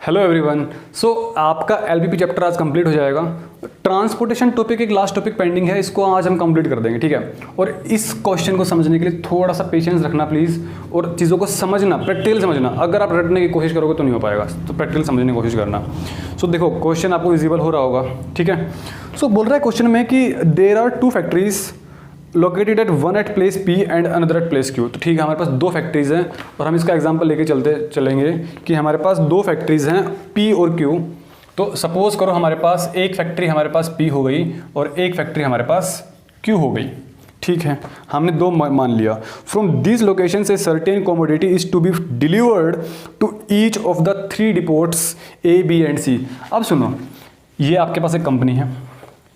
Hello everyone. सो आपका LPP chapter आज complete हो जाएगा। ट्रांसपोर्टेशन टॉपिक एक लास्ट टॉपिक पेंडिंग है, इसको आज हम कंप्लीट कर देंगे, ठीक है। और इस क्वेश्चन को समझने के लिए थोड़ा सा पेशेंस रखना प्लीज़, और चीज़ों को समझना, प्रैक्टिकल समझना। अगर आप रटने की कोशिश करोगे तो नहीं हो पाएगा, तो प्रैक्टिकल समझने की कोशिश करना। सो देखो क्वेश्चन आपको विजिबल हो रहा होगा, ठीक है। सो बोल रहा है क्वेश्चन में कि there are two factories located at one at place P and another at place Q. तो ठीक है, हमारे पास दो फैक्ट्रीज हैं और हम इसका एग्जांपल लेके चलेंगे कि हमारे पास दो फैक्ट्रीज हैं पी और क्यू। तो सपोज करो हमारे पास एक फैक्ट्री हमारे पास पी हो गई और एक फैक्ट्री हमारे पास क्यू हो गई, ठीक है। हमने दो मान लिया। फ्रॉम दिस लोकेशन से certain commodity is to be delivered to each of the three depots A B and C. अब सुनो, ये आपके पास एक कंपनी है,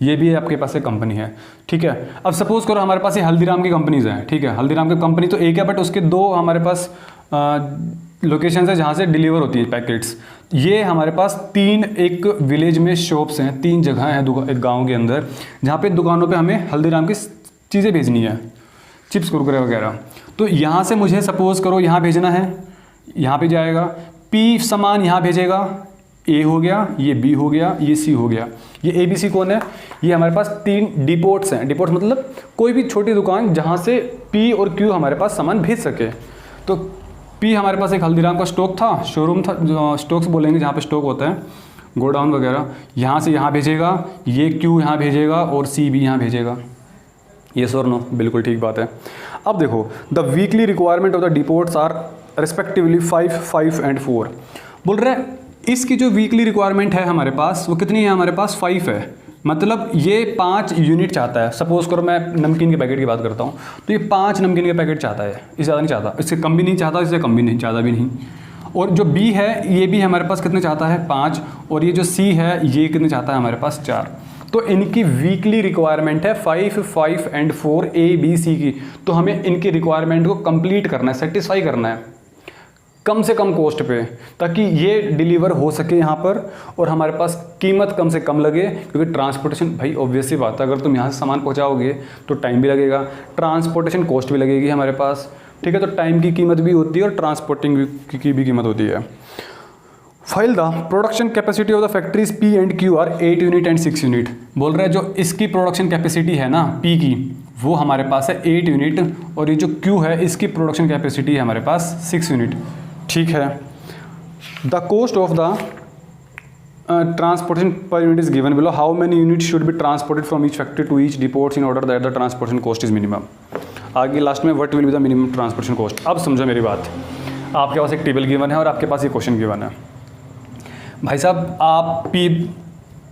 ये भी आपके पास एक कंपनी है, ठीक है। अब सपोज करो हमारे पास ये हल्दीराम की कंपनीज हैं, ठीक है। हल्दीराम की कंपनी तो एक है, बट उसके दो हमारे पास लोकेशन है जहाँ से डिलीवर होती है पैकेट्स। ये हमारे पास तीन एक विलेज में शॉप्स हैं, तीन जगह हैं एक गाँव के अंदर, जहाँ पे दुकानों पे हमें हल्दीराम की चीज़ें भेजनी है, चिप्स कुरकुरे वगैरह। तो यहाँ से मुझे सपोज करो यहाँ भेजना है, यहाँ पे जाएगा, पी सामान यहाँ भेजेगा, ए हो गया, ये बी हो गया, ये सी हो गया। ये ए बी सी कौन है? ये हमारे पास तीन डिपोट्स हैं। डिपोट्स मतलब कोई भी छोटी दुकान जहाँ से पी और क्यू हमारे पास सामान भेज सके। तो पी हमारे पास एक हल्दीराम का स्टॉक था, शोरूम था, स्टॉक्स बोलेंगे जहाँ पे स्टॉक होता है, गोडाउन वगैरह। यहाँ से यहाँ भेजेगा, ये क्यू यहाँ भेजेगा और सी भी यहाँ भेजेगा। ये और नो, बिल्कुल ठीक बात है। अब देखो, the weekly requirement of the depots are respectively 5, 5 and 4। बोल रहे हैं इसकी जो वीकली रिक्वायरमेंट है हमारे पास वो कितनी है? हमारे पास 5 है। मतलब ये 5 यूनिट चाहता है। सपोज करो मैं नमकीन के पैकेट की बात करता हूँ, तो ये 5 नमकीन के पैकेट चाहता है, इससे ज़्यादा नहीं चाहता, इससे कम भी नहीं चाहता, इससे कम भी नहीं, ज़्यादा भी नहीं। और जो बी है ये भी हमारे पास कितने चाहता है? 5। और ये जो सी है ये कितने चाहता है? हमारे पास 4। तो इनकी वीकली रिक्वायरमेंट है 5, 5 एंड 4 ए बी सी की। तो हमें इनकी रिक्वायरमेंट को कंप्लीट करना है, सेटिस्फाई करना है कम से कम कॉस्ट पे, ताकि ये डिलीवर हो सके यहाँ पर और हमारे पास कीमत कम से कम लगे। क्योंकि ट्रांसपोर्टेशन, भाई ऑब्वियस सी बात है, अगर तुम यहाँ से सामान पहुँचाओगे तो टाइम भी लगेगा, ट्रांसपोर्टेशन कॉस्ट भी लगेगी हमारे पास, ठीक है। तो टाइम की कीमत भी होती है और ट्रांसपोर्टिंग की भी कीमत होती है। File the production capacity of the factories P and Q R 8 unit and 6 unit. बोल रहे हैं जो इसकी प्रोडक्शन कैपेसिटी है ना पी की, वो हमारे पास है 8 यूनिट, और ये जो क्यू है इसकी प्रोडक्शन कैपेसिटी है हमारे पास 6 यूनिट, ठीक है। The cost of the transportation per unit is given below. How many unit should be transported from each factory to each depots in order that the transportation cost is minimum. आगे last में what will be the minimum transportation cost. अब समझो मेरी बात, आपके पास एक table given है और आपके पास एक क्वेश्चन गिवन है। भाई साहब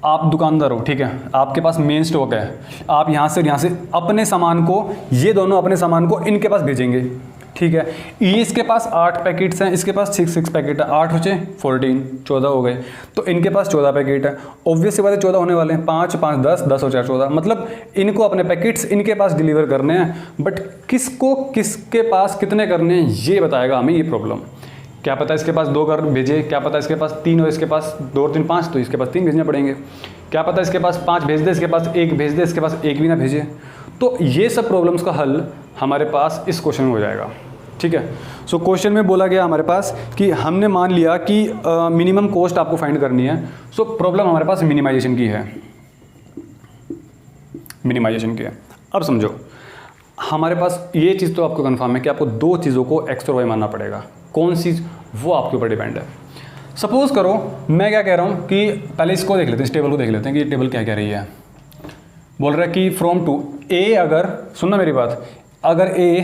आप दुकानदार हो, ठीक है, आपके पास मेन स्टॉक है, आप यहाँ से और यहाँ से अपने सामान को, ये दोनों अपने सामान को इनके पास भेजेंगे, ठीक है। ये इसके पास 8 पैकेट्स हैं, इसके पास 6 पैकेट है, 8 बचे 14, 14 हो गए। तो इनके पास 14 पैकेट है, ऑब्वियस सी बात है 14 होने वाले हैं, 5, 5, 10, 10 और 4, 14। मतलब इनको अपने पैकेट्स इनके पास डिलीवर करने हैं, बट किसको किसके पास कितने करने हैं ये बताएगा हमें ये प्रॉब्लम। क्या पता इसके पास 2 कर भेजे, क्या पता इसके पास 3 और इसके पास 2 और 3 5, तो इसके पास 3 भेजने पड़ेंगे। क्या पता इसके पास 5 भेज दे, इसके पास 1 भेज दे, इसके पास 1 भी ना भेजे। तो ये सब प्रॉब्लम्स का हल हमारे पास इस क्वेश्चन में हो जाएगा, ठीक है। सो क्वेश्चन में बोला गया हमारे पास कि हमने मान लिया कि मिनिमम कॉस्ट आपको फाइंड करनी है। सो प्रॉब्लम हमारे पास मिनिमाइजेशन की है, मिनिमाइजेशन की है। अब समझो, हमारे पास ये चीज़ तो आपको कंफर्म है कि आपको 2 चीज़ों को एक्स और वाई मानना पड़ेगा। कौन सी? वो आपके ऊपर डिपेंड है। सपोज करो मैं क्या कह रहा हूँ कि पहले इसको देख लेते हैं, इस टेबल को देख लेते हैं कि ये टेबल क्या कह रही है। बोल रहा है कि फ्रॉम टू ए, अगर सुनना मेरी बात, अगर ए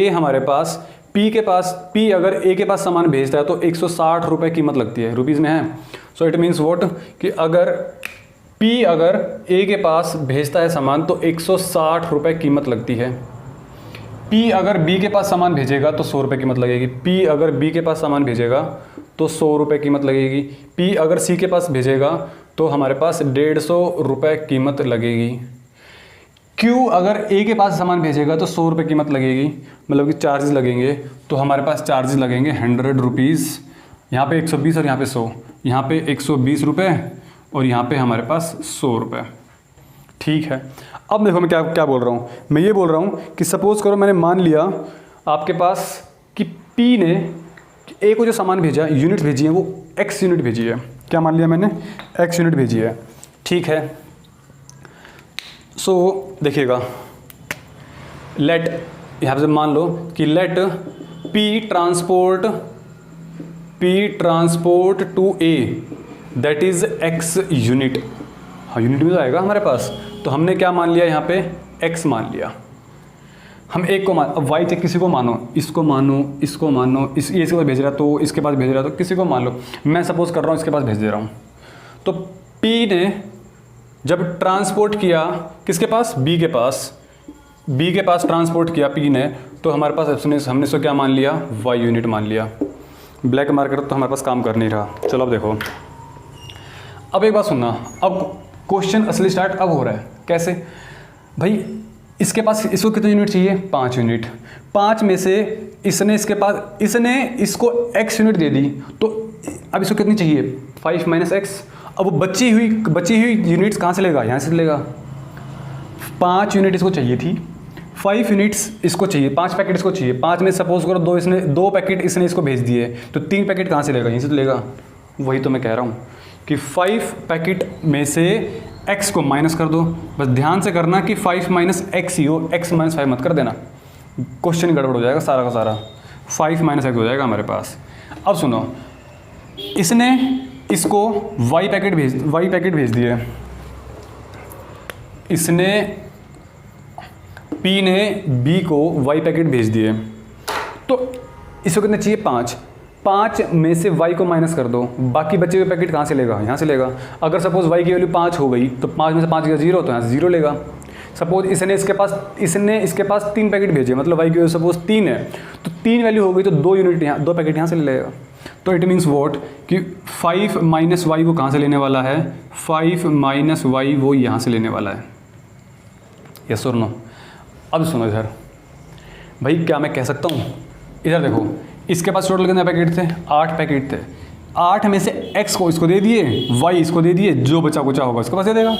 हमारे पास पी के पास, पी अगर ए के पास सामान भेजता है तो 160 रुपये कीमत लगती है, रुपीज़ में है। सो इट मीन्स व्हाट कि अगर पी अगर ए के पास भेजता है सामान तो 160 रुपये कीमत लगती है। पी अगर बी के पास सामान भेजेगा तो 100 रुपये कीमत लगेगी। पी अगर बी के पास सामान भेजेगा तो 100 रुपये कीमत लगेगी। पी अगर सी के पास भेजेगा तो हमारे पास 150 रुपये कीमत लगेगी। क्यू अगर ए के पास सामान भेजेगा तो 100 रुपये कीमत लगेगी, मतलब कि चार्जेस लगेंगे। तो हमारे पास चार्जेस लगेंगे 100 रुपीज़। यहाँ पे 120 और यहाँ पे 100, यहाँ पे 120 रुपये और यहाँ पे हमारे पास 100 रुपये, ठीक है। अब देखो मैं क्या बोल रहा हूँ। मैं ये बोल रहा हूँ कि सपोज़ करो मैंने मान लिया आपके पास कि पी ने ए को जो सामान भेजा, यूनिट भेजी है, वो एक्स यूनिट भेजी है। क्या मान लिया मैंने? एक्स यूनिट भेजी है। ठीक है, सो देखिएगा, लेट, यहाँ से मान लो कि let P transport to A that is X unit. हाँ, यूनिट में तो आएगा हमारे पास, तो हमने क्या मान लिया यहाँ पे? एक्स मान लिया। हम एक को मान, अब वाई चेक किसी को मानो, इसको मानो, इसको मानो, ये इसके पास भेज रहा तो इसके पास भेज रहा तो किसी को मान लो, मैं सपोज कर रहा हूँ इसके पास भेज दे रहा हूँ। तो P ने जब ट्रांसपोर्ट किया किसके पास? B के पास, B के पास ट्रांसपोर्ट किया P ने, तो हमारे पास हमने इसको क्या मान लिया? Y यूनिट मान लिया। ब्लैक मार्कर तो हमारे पास काम कर नहीं रहा। चलो अब देखो, अब एक बात सुनना, अब क्वेश्चन असली स्टार्ट अब हो रहा है। कैसे भाई? इसके पास, इसको कितने यूनिट चाहिए? 5 यूनिट। 5 में से इसने इसको x यूनिट दे दी, तो अब इसको कितनी चाहिए? 5 माइनस एक्स। अब बची हुई यूनिट्स कहाँ से लेगा? यहाँ से लेगा। 5 यूनिट इसको चाहिए थी, 5 यूनिट्स इसको चाहिए, 5 पैकेट इसको चाहिए। 5 में सपोज करो 2 पैकेट इसने इसको भेज दिए, तो 3 पैकेट कहाँ से लेगा? यहीं से तो लेगा। वही तो मैं कह रहा हूँ कि 5 पैकेट में से x को माइनस कर दो। बस ध्यान से करना कि 5 माइनस एक्स ही हो, x माइनस 5 मत कर देना, क्वेश्चन गड़बड़ हो जाएगा सारा का सारा। 5 माइनस एक्स हो जाएगा हमारे पास। अब सुनो, इसने इसको y पैकेट भेज दिए, इसने P ने B को y पैकेट भेज दिए, तो इसको कितने चाहिए? 5 में से y को माइनस कर दो, बाकी बचे हुए पैकेट कहाँ से लेगा? यहाँ से लेगा। अगर सपोज y की वैल्यू 5 हो गई, तो 5 में से 5 गया 0, तो यहाँ से 0 लेगा। सपोज इसने इसके पास 3 पैकेट भेजे, मतलब y की वैल्यू सपोज 3 है, तो 3 वैल्यू हो गई, तो 2 पैकेट यहाँ से ले लेगा। तो इट मीन्स वॉट कि 5 माइनस वाई वो कहाँ से लेने वाला है? 5 माइनस वाई वो यहाँ से लेने वाला है। यस और नो? अब सुनो इधर भाई, क्या मैं कह सकता हूँ? इधर देखो, इसके पास टोटल कितने पैकेट थे? 8 पैकेट थे। 8 में से x को इसको दे दिए, y इसको दे दिए, जो बचा कुचा होगा इसके पास दे देगा।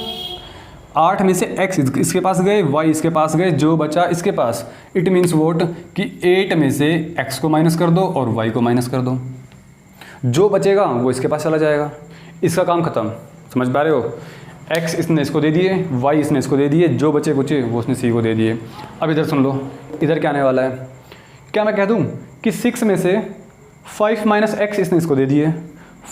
8 में से x इसके पास गए, y इसके पास गए, जो बचा इसके पास। इट मीन्स वोट कि 8 में से x को माइनस कर दो और y को माइनस कर दो, जो बचेगा वो इसके पास चला जाएगा। इसका काम खत्म। समझ पा रहे हो? x इसने इसको दे दिए, y इसने इसको दे दिए, जो बचे कुचे वो उसने c को दे दिए। अब इधर सुन लो, इधर क्या आने वाला है? क्या मैं कह दूं कि 6 में से 5 माइनस एक्स इसने इसको दे दिए,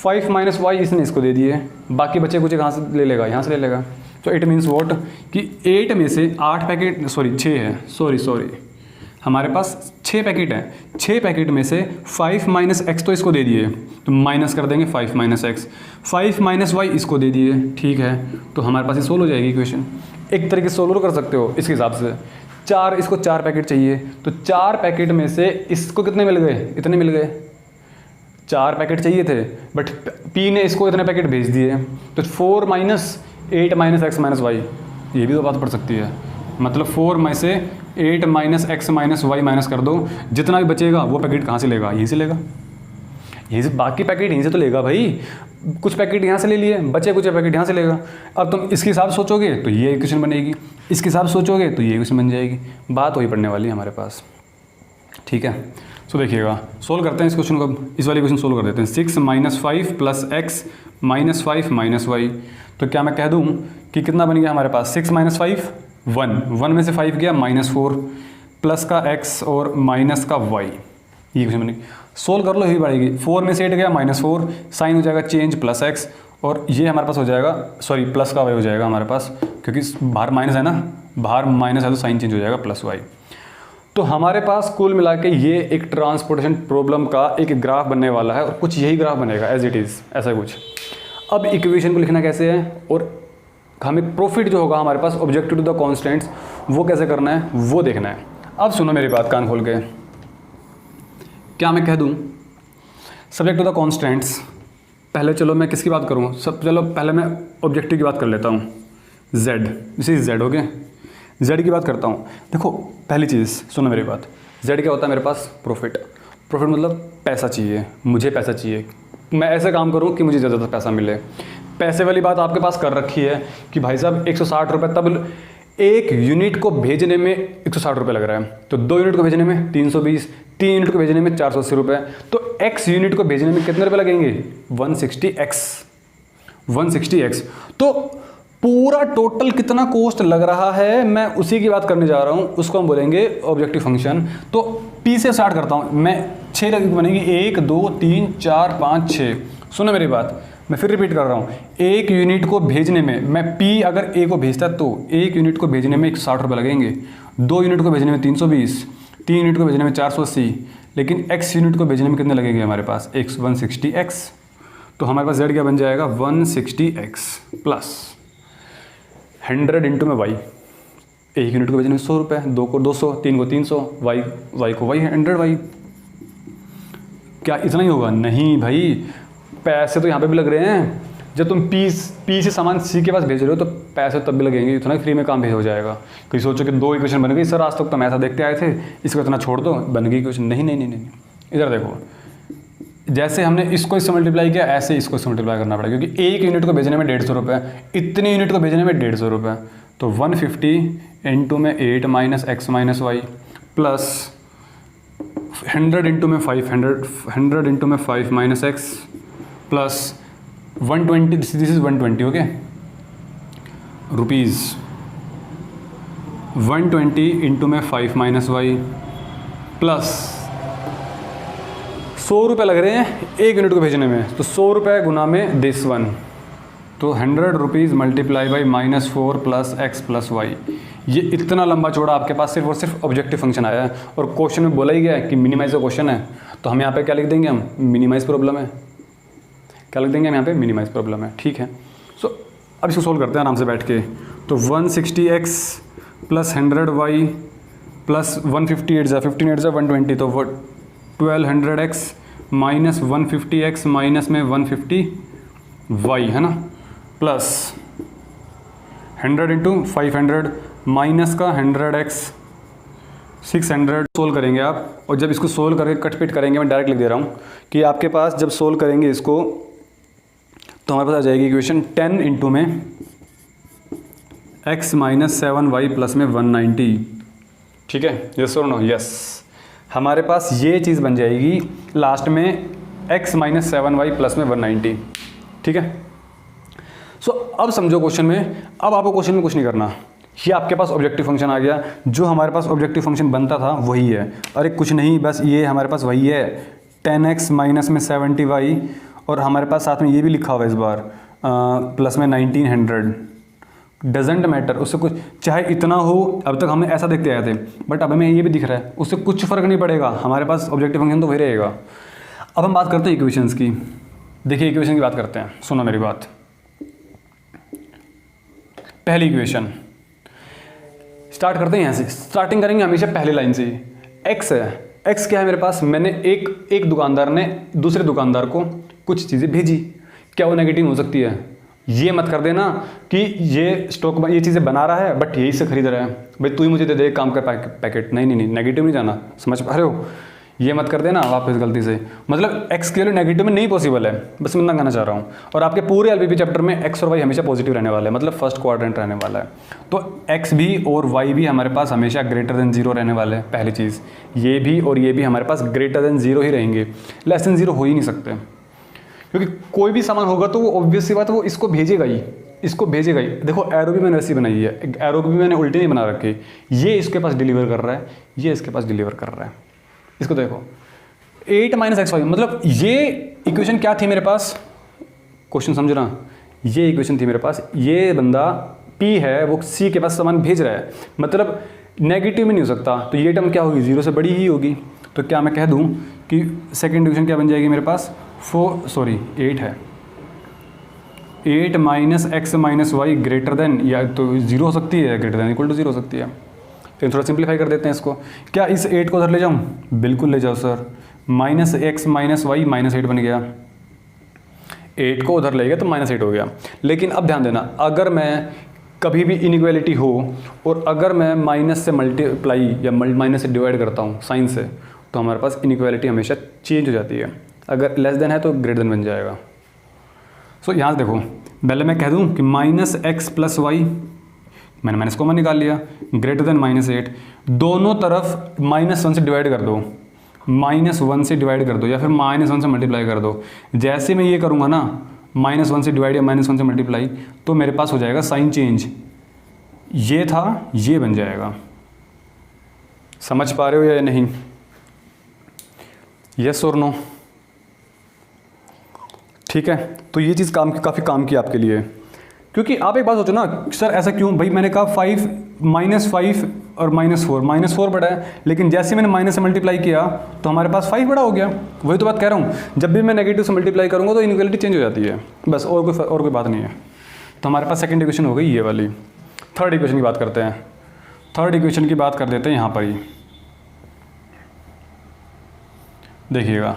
5 माइनस वाई इसने इसको दे दिए, बाकी बचे कुछ कहाँ से ले लेगा? यहाँ से ले लेगा। तो इट मीन्स वॉट कि 8 में से 8 पैकेट, 6 है, सॉरी हमारे पास 6 पैकेट हैं। 6 पैकेट में से 5 माइनस एक्स तो इसको दे दिए, तो माइनस कर देंगे 5 माइनस एक्स। 5 माइनस वाई इसको दे दिए, ठीक है, तो हमारे पास ये सोल्व हो जाएगी इक्वेशन। एक तरीके से सोल्व कर सकते हो इसके हिसाब से। इसको 4 पैकेट चाहिए, तो 4 पैकेट में से इसको कितने मिल गए? इतने मिल गए। 4 पैकेट चाहिए थे, बट P ने इसको इतने पैकेट भेज दिए, तो 4 minus 8 minus x minus Y, ये भी तो बात पड़ सकती है। मतलब 4 में से 8 minus x minus Y minus कर दो, जितना भी बचेगा वो पैकेट कहाँ से लेगा? यहीं से लेगा। यहीं से, बाकी पैकेट यहीं से तो लेगा भाई। कुछ पैकेट यहाँ से ले लिए, बचे कुछ पैकेट यहाँ से लेगा। अब तुम इसके हिसाब से सोचोगे तो ये इक्वेशन बनेगी, इसके हिसाब से सोचोगे तो ये इक्वेशन बन जाएगी। बात वही पड़ने वाली है हमारे पास, ठीक है। सो देखिएगा, सोल्व करते हैं इस क्वेश्चन को। इस वाले क्वेश्चन सोल्व कर देते हैं। 6 minus 5 plus X minus 5 minus Y. तो क्या मैं कह दूँ कि कितना बन गया हमारे पास? 6 माइनस 5 1 में से 5 गया -4, प्लस का x और माइनस का y, ये क्वेश्चन बनेगी। सोल्व कर लो, ही बढ़ेगी। 4 में से 8 गया -4, साइन हो जाएगा चेंज प्लस x, और ये हमारे पास हो जाएगा, सॉरी प्लस का y हो जाएगा हमारे पास, क्योंकि बाहर माइनस है ना, बाहर माइनस है तो साइन चेंज हो जाएगा प्लस y। तो हमारे पास कुल मिला के ये एक ट्रांसपोर्टेशन प्रॉब्लम का एक ग्राफ बनने वाला है, और कुछ यही ग्राफ बनेगा एज इट इज़, ऐसा कुछ। अब इक्वेशन को लिखना कैसे है, और हमें प्रॉफिट जो होगा हमारे पास ऑब्जेक्टिव टू द कॉन्स्टेंट्स, वो कैसे करना है वो देखना है। अब सुनो मेरी बात कान खोल के, क्या मैं कह दूं सब्जेक्ट टू द कॉन्स्टेंट्स। पहले चलो मैं किसकी बात करूं, चलो पहले मैं ऑब्जेक्टिव की बात कर लेता हूं। z, this is z, okay. z की बात करता हूं। देखो पहली चीज़ सुनो मेरी बात, z क्या होता है मेरे पास? प्रॉफिट। प्रॉफिट मतलब पैसा चाहिए, मुझे पैसा चाहिए, मैं ऐसे काम करूं कि मुझे ज़्यादा पैसा मिले। पैसे वाली बात आपके पास कर रखी है कि भाई साहब 160 रुपये, तब एक यूनिट को भेजने में 160 रुपये लग रहा है, तो 2 यूनिट को भेजने में 320, 3 यूनिट को भेजने में 480 रुपये, तो x यूनिट को भेजने में कितने रुपये लगेंगे? 160x। तो पूरा टोटल कितना कॉस्ट लग रहा है, मैं उसी की बात करने जा रहा हूँ, उसको हम बोलेंगे ऑब्जेक्टिव फंक्शन। तो p से स्टार्ट करता हूँ मैं, 6 बनेगी, 1 2 3 4 5 6। सुनो मेरी बात, मैं फिर रिपीट कर रहा हूँ, एक यूनिट को भेजने में, मैं p अगर a को भेजता तो एक यूनिट को भेजने में 160 रुपये लगेंगे, 2 यूनिट को भेजने में 320, 3 यूनिट को भेजने में 480, लेकिन x यूनिट को भेजने में कितने लगेंगे हमारे पास? 160x। तो हमारे पास z क्या बन जाएगा? 160x प्लस 100 इंटू में y, एक यूनिट को भेजने में 100 रुपये, 2 को 200, 3 को 300, y को y 100y। क्या इतना ही होगा? नहीं भाई, पैसे तो यहाँ पे भी लग रहे हैं। जब तुम P से सामान C के पास भेज रहे हो तो पैसे तब भी लगेंगे, इतना फ्री में काम भेज हो जाएगा। कहीं सोचो कि 2 इक्वेशन बन गई सर, आज तक तो हम ऐसा देखते आए थे, इसको इतना छोड़ दो, बन गई इक्वेशन। नहीं नहीं नहीं नहीं, इधर देखो, जैसे हमने इसको इससे मल्टीप्लाई किया, ऐसे इसको इससे मल्टीप्लाई करना पड़ेगा, क्योंकि एक यूनिट को भेजने में 150 रुपये, इतने यूनिट को भेजने में 150 रुपये। तो 150 इंटू में 8 minus x minus Y plus 100 into में 500, 100 इंटू में 5 minus X plus 120, this is 120, okay, rupees 120 into में 5 माइनस वाई प्लस 100 रुपये लग रहे हैं एक यूनिट को भेजने में, तो 100 रुपये गुना में दिस वन, तो 100 rupees multiply by -4 plus X plus Y. ये इतना लंबा चौड़ा आपके पास सिर्फ और सिर्फ ऑब्जेक्टिव फंक्शन आया है, और क्वेश्चन में बोला ही गया है कि मिनिमाइज का क्वेश्चन है, तो हम यहाँ पे क्या लिख देंगे? हम मिनिमाइज प्रॉब्लम है। क्या लिख देंगे हम यहाँ पे? मिनिमाइज प्रॉब्लम है, ठीक है। सो अब इसको सोल्व करते हैं आराम से बैठ के। तो 160x प्लस 100y प्लस 158 जा 15 जा 120, तो वो 1200x माइनस 150x माइनस में 150y है ना, प्लस 100 इंटू 500 माइनस का 100x 600 सोल्व करेंगे आप। और जब इसको सोल्व करके कट पिट करेंगे, मैं डायरेक्ट लिख दे रहा हूँ कि आपके पास जब सोल्व करेंगे इसको तो हमारे पास आ जाएगी इक्वेशन 10 इंटू में x माइनस 7y प्लस में 190, ठीक है, यस और नो? यस, हमारे पास ये चीज़ बन जाएगी लास्ट में x माइनस 7y प्लस में 190, ठीक है। सो अब समझो क्वेश्चन में, अब आपको क्वेश्चन में कुछ नहीं करना, ये आपके पास ऑब्जेक्टिव फंक्शन आ गया, जो हमारे पास ऑब्जेक्टिव फंक्शन बनता था वही है। अरे कुछ नहीं, बस ये हमारे पास वही है, 10x माइनस में 70y, और हमारे पास साथ में ये भी लिखा हुआ है इस बार प्लस में 1900, डजेंट मैटर, उससे कुछ चाहे इतना हो, अब तक हमने ऐसा देखते आए थे, बट अब हमें ये भी दिख रहा है, उससे कुछ फ़र्क नहीं पड़ेगा, हमारे पास ऑब्जेक्टिव फंक्शन तो वही रहेगा। अब हम बात करते हैं इक्वेशंस की। देखिए इक्वेशन की बात करते हैं, सुनो मेरी बात। पहली इक्वेशन स्टार्ट करते हैं यहाँ से, स्टार्टिंग करेंगे हमेशा पहली लाइन से। एक्स है, एक्स क्या है मेरे पास? मैंने एक दुकानदार ने दूसरे दुकानदार को कुछ चीज़ें भेजी, क्या वो नेगेटिव हो सकती है? ये मत कर देना कि ये स्टॉक ये चीज़ें बना रहा है बट यही से खरीद रहा है, भाई तू ही मुझे दे दे काम का पैकेट। नहीं नहीं नहीं, नेगेटिव नहीं जाना, समझ पा रहे हो? ये मत कर देना वापस गलती से, मतलब एक्स के लिए नेगेटिव में नहीं पॉसिबल है, बस मैं इतना कहना चाह रहा हूँ। और आपके पूरे एलपीपी चैप्टर में एक्स और वाई हमेशा पॉजिटिव रहने वाला है, मतलब फर्स्ट क्वाड्रेंट रहने वाला है। तो एक्स भी और वाई भी हमारे पास हमेशा ग्रेटर देन 0 रहने वाले हैं। पहली चीज़, ये भी और ये भी हमारे पास ग्रेटर देन 0 ही रहेंगे, लेस देन 0 हो ही नहीं सकते, क्योंकि कोई भी सामान होगा तो वो ऑब्वियस सी बात है वो इसको भेजेगा ही, इसको भेजेगा ही। देखो एरो भी मैंने ऐसी बनाई है, एरो भी मैंने उल्टी नहीं बना रखी, ये इसके पास डिलीवर कर रहा है, ये इसके पास डिलीवर कर रहा है। इसको देखो 8 माइनस एक्स वाई, मतलब ये इक्वेशन क्या थी मेरे पास? क्वेश्चन समझना, ये इक्वेशन थी मेरे पास, ये बंदा P है वो C के पास सामान भेज रहा है, मतलब नेगेटिव में नहीं हो सकता, तो ये टर्म क्या होगी? 0 से बड़ी ही होगी। तो क्या मैं कह दूं कि सेकेंड इक्वेशन क्या बन जाएगी मेरे पास? 8 है, 8 minus x minus y greater than, या तो 0 हो सकती है, ग्रेटर देन इक्वल टू 0 हो सकती है। फिर थोड़ा सिंप्लीफाई कर देते हैं इसको। क्या इस 8 को उधर ले जाऊँ? बिल्कुल ले जाओ sir, minus x minus y -8 बन गया, 8 को उधर ले गया तो -8 हो गया। लेकिन अब ध्यान देना, अगर मैं कभी भी इनइक्वालिटी हो और अगर मैं माइनस से मल्टीप्लाई या माइनस से डिवाइड करता हूँ साइन से, तो हमारे पास इनइक्वालिटी हमेशा चेंज हो जाती है। अगर लेस देन है तो ग्रेटर देन बन जाएगा। सो यहाँ से देखो, पहले मैं कह दूँ कि माइनस एक्स प्लस वाई मैंने माइनस कॉमन निकाल लिया, ग्रेटर देन -8, दोनों तरफ -1 से डिवाइड कर दो, -1 से डिवाइड कर दो या फिर -1 से मल्टीप्लाई कर दो। जैसे मैं ये करूँगा ना, -1 से डिवाइड या -1 से मल्टीप्लाई, तो मेरे पास हो जाएगा साइन चेंज, ये था ये बन जाएगा। समझ पा रहे हो या नहीं? यस और नो? ठीक है, तो ये चीज़ काफ़ी काम की आपके लिए, क्योंकि आप एक बात सोचो ना, सर ऐसा क्यों भाई, मैंने कहा 5 -5 और -4 बड़ा है, लेकिन जैसे मैंने माइनस से मल्टीप्लाई किया तो हमारे पास 5 बड़ा हो गया। वही तो बात कह रहा हूँ, जब भी मैं नेगेटिव से मल्टीप्लाई करूँगा तो इनइक्वालिटी चेंज हो जाती है, बस और कोई बात नहीं है। तो हमारे पास सेकंड इक्वेशन हो गई ये वाली। थर्ड इक्वेशन की बात करते हैं, थर्ड इक्वेशन की बात कर देते हैं यहाँ पर ही। देखिएगा,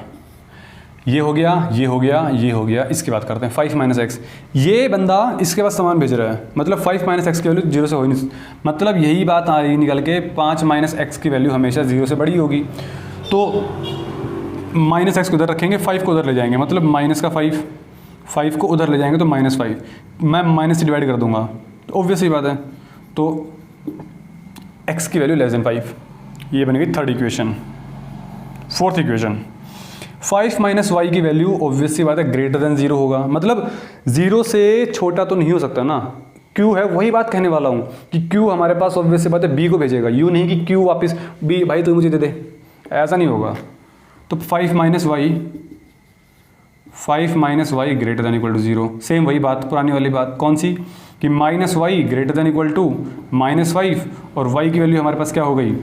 ये हो गया, ये हो गया, ये हो गया, इसकी बात करते हैं 5 - x। ये बंदा इसके पास सामान भेज रहा है, मतलब 5 - x की वैल्यू 0 से हो ही नहीं, मतलब यही बात आ रही निकल के 5 - x की वैल्यू हमेशा 0 से बड़ी होगी। तो -x को उधर रखेंगे, 5 को उधर ले जाएंगे, मतलब माइनस का 5 को उधर ले जाएंगे तो -5, मैं माइनस से डिवाइड कर दूंगा, तो ऑब्वियस ही बात है। तो x की वैल्यू लेस देन 5, ये बन गई third equation. Fourth equation, 5 - y की वैल्यू ऑब्वियस सी बात है ग्रेटर देन 0 होगा, मतलब 0 से छोटा तो नहीं हो सकता ना, q है, वही बात कहने वाला हूँ कि q हमारे पास ऑब्वियस सी बात है b को भेजेगा, यूँ नहीं कि q वापस b भाई तू मुझे दे दे, ऐसा नहीं होगा। तो 5 - y greater than equal to 0, same वही बात, पुरानी वाली बात, कौन सी कि -y greater than equal to -5 और y की वैल्यू हमारे पास क्या हो गई,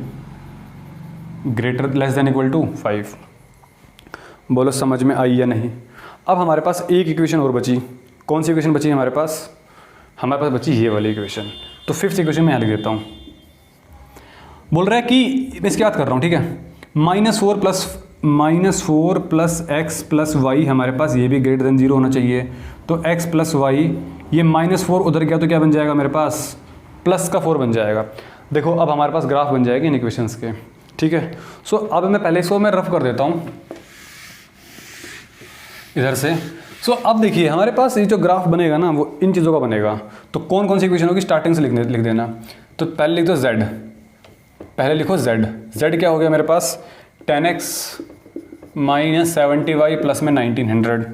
greater less than equal to 5। बोलो समझ में आई या नहीं? अब हमारे पास एक इक्वेशन और बची, कौन सी इक्वेशन बची हमारे पास? हमारे पास बची ये वाली इक्वेशन। तो फिफ्थ इक्वेशन मैं यहाँ लिख देता हूँ। बोल रहा है कि मैं इसकी बात कर रहा हूँ, ठीक है, -4 प्लस x प्लस y हमारे पास ये भी ग्रेटर देन 0 होना चाहिए। तो x प्लस वाई, ये -4 उधर गया तो क्या बन जाएगा मेरे पास, +4 बन जाएगा। देखो अब हमारे पास ग्राफ बन जाएगी इन इक्वेशंस के, ठीक है। सो अब मैं पहले इसको मैं रफ कर देता हूँ इधर से। सो अब देखिए हमारे पास ये जो ग्राफ बनेगा ना वो इन चीज़ों का बनेगा। तो कौन कौन सी इक्वेशन होगी स्टार्टिंग से लिख देना। तो पहले लिख दो z, पहले लिखो z क्या हो गया मेरे पास 10x - 70y प्लस में 1900।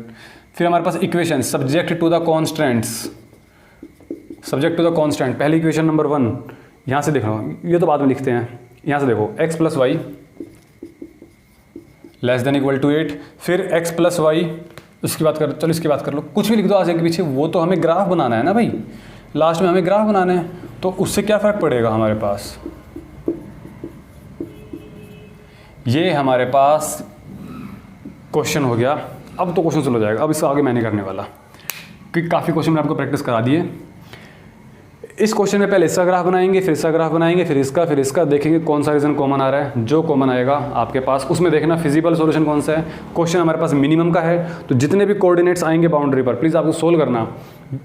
फिर हमारे पास equation subject to the constants, पहली इक्वेशन नंबर 1 यहाँ से देखो, ये तो बाद में लिखते हैं, यहाँ से देखो x plus y less than equal to 8। फिर x प्लस वाई, उसकी बात कर, चलो इसकी बात कर लो, कुछ भी लिख दो आगे के पीछे, वो तो हमें ग्राफ बनाना है ना भाई, लास्ट में हमें ग्राफ बनाना है। तो उससे क्या फ़र्क पड़ेगा हमारे पास, ये हमारे पास क्वेश्चन हो गया। अब तो क्वेश्चन चल हो जाएगा, अब इससे आगे मैं नहीं करने वाला क्योंकि काफ़ी क्वेश्चन मैंने आपको प्रैक्टिस करा दिए। इस क्वेश्चन में पहले इसका ग्राफ बनाएंगे, फिर इसका ग्राफ बनाएंगे, फिर इसका, देखेंगे कौन सा रीजन कॉमन आ रहा है। जो कॉमन आएगा आपके पास उसमें देखना फिजिबल सॉल्यूशन कौन सा है। क्वेश्चन हमारे पास मिनिमम का है, तो जितने भी कोऑर्डिनेट्स आएंगे बाउंड्री पर प्लीज़ आपको सोल्व करना,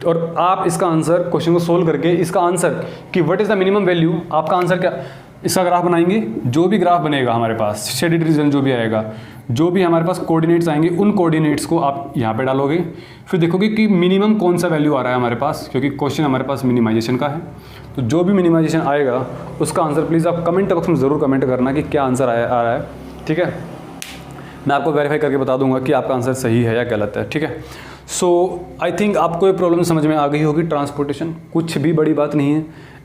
और आप इसका आंसर, क्वेश्चन को सोल्व करके इसका आंसर कि what is the minimum value, आपका आंसर क्या, इसका ग्राफ बनाएंगे। जो भी ग्राफ बनेगा हमारे पास शेडेड रीजन जो भी आएगा, जो भी हमारे पास कोऑर्डिनेट्स आएंगे, उन कोऑर्डिनेट्स को आप यहाँ पे डालोगे, फिर देखोगे कि मिनिमम कौन सा वैल्यू आ रहा है हमारे पास, क्योंकि क्वेश्चन हमारे पास मिनिमाइजेशन का है। तो जो भी मिनिमाइजेशन आएगा उसका आंसर प्लीज़ आप कमेंट बॉक्स में ज़रूर कमेंट करना कि क्या आंसर आ रहा है, ठीक है। मैं आपको वेरीफाई करके बता दूंगा कि आपका आंसर सही है या गलत है, ठीक है। सो आई थिंक आपको ये प्रॉब्लम समझ में आ गई होगी। ट्रांसपोर्टेशन कुछ भी बड़ी बात नहीं है।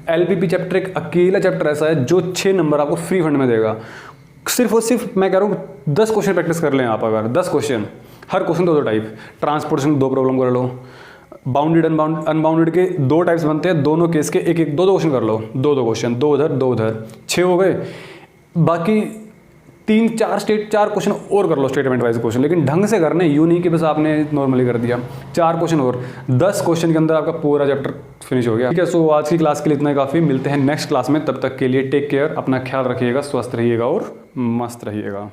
एलपीपी चैप्टर एक अकेला चैप्टर ऐसा है जो 6 नंबर आपको फ्री फंड में देगा। सिर्फ और सिर्फ मैं कह रहा हूँ 10 क्वेश्चन प्रैक्टिस कर लें आप, अगर 10 क्वेश्चन, हर क्वेश्चन 2 टाइप, ट्रांसपोर्टेशन 2 प्रॉब्लम कर लो, बाउंडेड अनबाउंडेड के 2 टाइप्स बनते हैं, दोनों केस के 2 क्वेश्चन कर लो, 2 क्वेश्चन, 2 उधर 2 उधर, 6 हो गए। बाकी 3-4 क्वेश्चन और कर लो स्टेटमेंट वाइज क्वेश्चन, लेकिन ढंग से करने, यूँ नहीं कि बस आपने नॉर्मली कर दिया। 4 क्वेश्चन और, 10 क्वेश्चन के अंदर आपका पूरा चैप्टर फिनिश हो गया, ठीक है। सो आज की क्लास के लिए इतना ही काफ़ी, मिलते हैं नेक्स्ट क्लास में, तब तक के लिए टेक केयर, अपना ख्याल रखिएगा, स्वस्थ रहिएगा और मस्त रहिएगा।